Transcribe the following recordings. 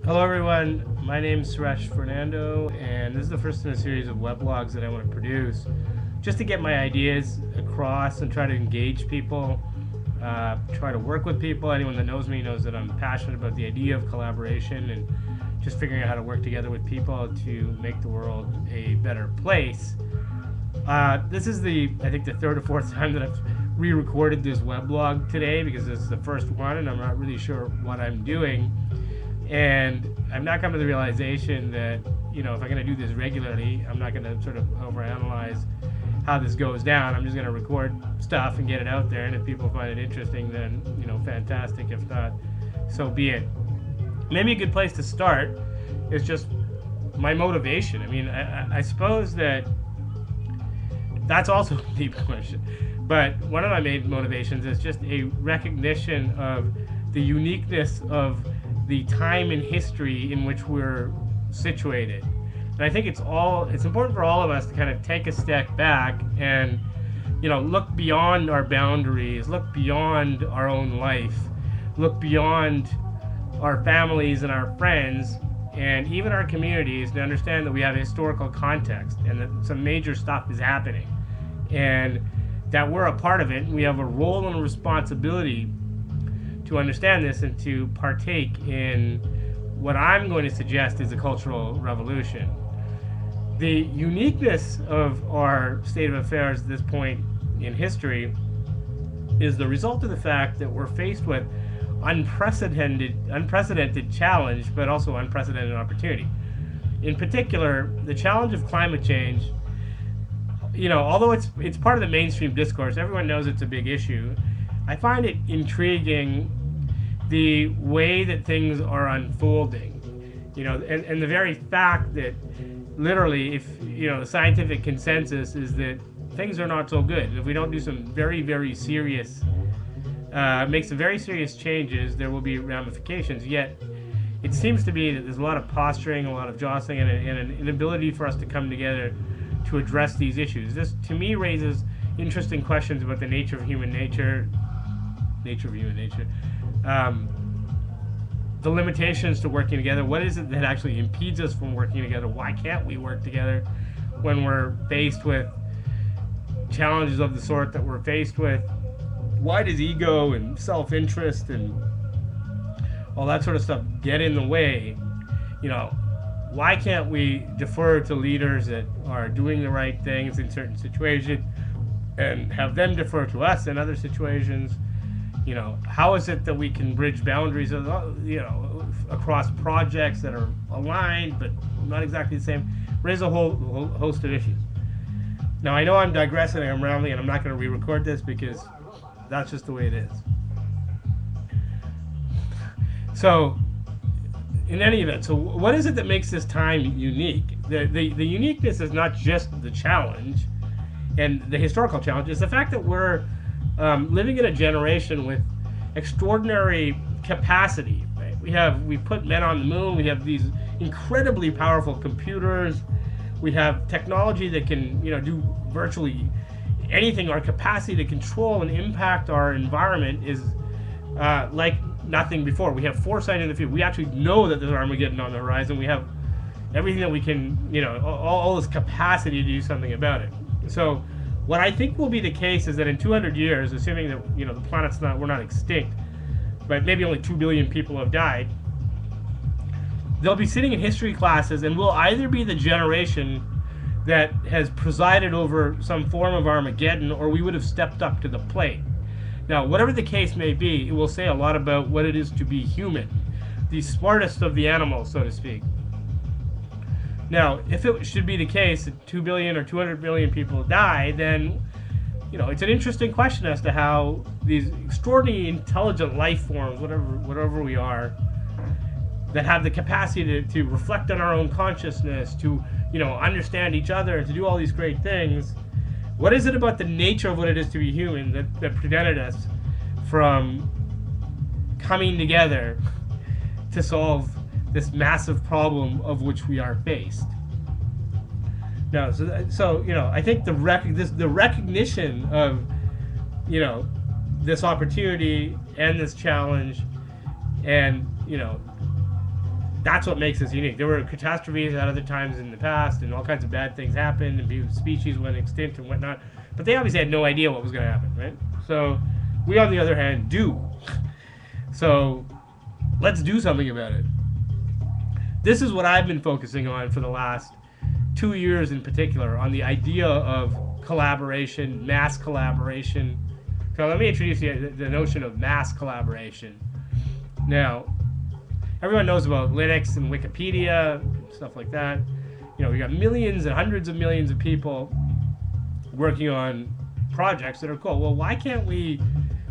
Hello everyone, my name is Suresh Fernando, and this is the first in a series of weblogs that I want to produce just to get my ideas across and try to engage people, try to work with people. Anyone that knows me knows that I'm passionate about the idea of collaboration and just figuring out how to work together with people to make the world a better place. This is I think the third or fourth time that I've re-recorded this weblog today because this is the first one and I'm not really sure what I'm doing. And I'm not coming to the realization that, if I'm going to do this regularly, I'm not going to sort of overanalyze how this goes down. I'm just going to record stuff and get it out there. And if people find it interesting, then, fantastic. If not, so be it. Maybe a good place to start is just my motivation. I mean, I suppose that's also a deep question. But one of my main motivations is just a recognition of the uniqueness of the time in history in which we're situated. And I think it's important for all of us to kind of take a step back and look beyond our boundaries, look beyond our own life, look beyond our families and our friends and even our communities to understand that we have a historical context and that some major stuff is happening and that we're a part of it and we have a role and a responsibility to understand this and to partake in what I'm going to suggest is a cultural revolution. The uniqueness of our state of affairs at this point in history is the result of the fact that we're faced with unprecedented challenge, but also unprecedented opportunity. In particular, the challenge of climate change, although it's part of the mainstream discourse, everyone knows it's a big issue. I find it intriguing the way that things are unfolding, and the very fact that literally, if the scientific consensus is that things are not so good, and if we don't do some very, very serious, make some very serious changes, there will be ramifications. Yet, it seems to be that there's a lot of posturing, a lot of jostling, and an inability for us to come together to address these issues. This, to me, raises interesting questions about the nature of human nature. The limitations to working together. What is it that actually impedes us from working together? Why can't we work together when we're faced with challenges of the sort that we're faced with? Why does ego and self-interest and all that sort of stuff get in the way? Why can't we defer to leaders that are doing the right things in certain situations and have them defer to us in other situations? How is it that we can bridge boundaries, across projects that are aligned but not exactly the same? Raise a whole host of issues. Now, I know I'm digressing and I'm rambling, and I'm not going to re-record this because that's just the way it is. So, in any event, so what is it that makes this time unique? The uniqueness is not just the challenge and the historical challenge. It's the fact that we're living in a generation with extraordinary capacity. Right? We put men on the moon. We have these incredibly powerful computers. We have technology that can do virtually anything. Our capacity to control and impact our environment is like nothing before. We have foresight in the future. We actually know that there's Armageddon on the horizon. We have everything that we can, all this capacity to do something about it. So what I think will be the case is that in 200 years, assuming that the planet's we're not extinct, but maybe only 2 billion people have died, they'll be sitting in history classes and we'll either be the generation that has presided over some form of Armageddon, or we would have stepped up to the plate. Now, whatever the case may be, it will say a lot about what it is to be human, the smartest of the animals, so to speak. Now, if it should be the case that 2 billion or 200 billion people die, then, it's an interesting question as to how these extraordinarily intelligent life forms, whatever we are, that have the capacity to reflect on our own consciousness, to, understand each other, and to do all these great things, what is it about the nature of what it is to be human that prevented us from coming together to solve this massive problem of which we are faced? No, so I think the recognition of this opportunity and this challenge, and That's what makes us unique. There were catastrophes at other times in the past, and all kinds of bad things happened, and species went extinct and whatnot. But they obviously had no idea what was going to happen, right? So we, on the other hand, do. So let's do something about it. This is what I've been focusing on for the last 2 years in particular, on the idea of collaboration, mass collaboration. So let me introduce you to the notion of mass collaboration. Now, everyone knows about Linux and Wikipedia, stuff like that. You know, we got millions and hundreds of millions of people working on projects that are cool. Well, why can't we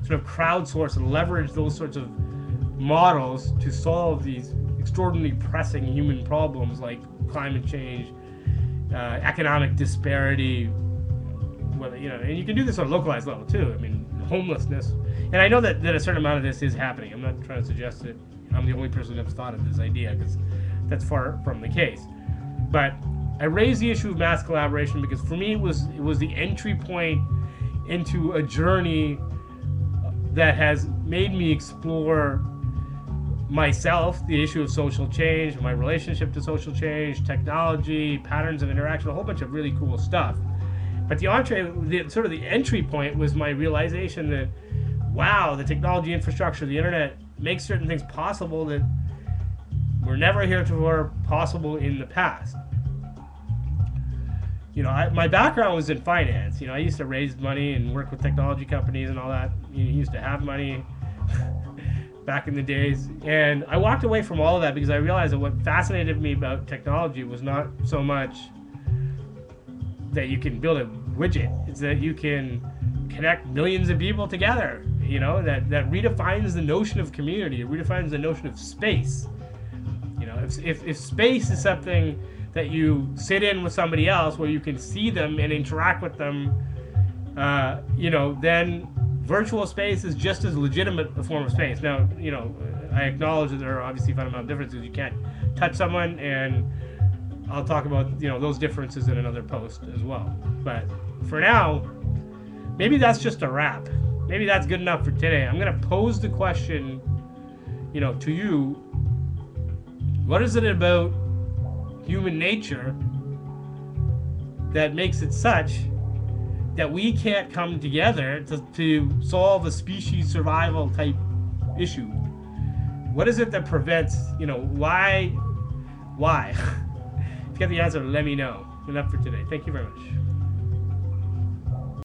sort of crowdsource and leverage those sorts of models to solve these extraordinarily pressing human problems like climate change, economic disparity, whether, you know, and you can do this on a localized level too. I mean, homelessness. And I know that a certain amount of this is happening. I'm not trying to suggest that I'm the only person that's thought of this idea, because that's far from the case. But I raised the issue of mass collaboration because for me it was the entry point into a journey that has made me explore myself, the issue of social change, my relationship to social change, technology, patterns of interaction, a whole bunch of really cool stuff. But the entry point was my realization that, wow, the technology infrastructure, the internet, makes certain things possible that were never heretofore possible in the past. You know, my background was in finance. You know, I used to raise money and work with technology companies and all that. You used to have money back in the days. And I walked away from all of that because I realized that what fascinated me about technology was not so much that you can build a widget. It's that you can connect millions of people together. You know, that redefines the notion of community. It redefines the notion of space. You know, if space is something that you sit in with somebody else where you can see them and interact with them, you know, then virtual space is just as legitimate a form of space. Now, you know, I acknowledge that there are obviously fundamental differences. You can't touch someone, and I'll talk about, you know, those differences in another post as well. But for now, maybe that's just a wrap. Maybe that's good enough for today. I'm going to pose the question, you know, to you. What is it about human nature that makes it such that we can't come together to solve a species survival type issue? What is it that prevents, you know, why? If you get the answer, let me know. Enough for today. Thank you very much.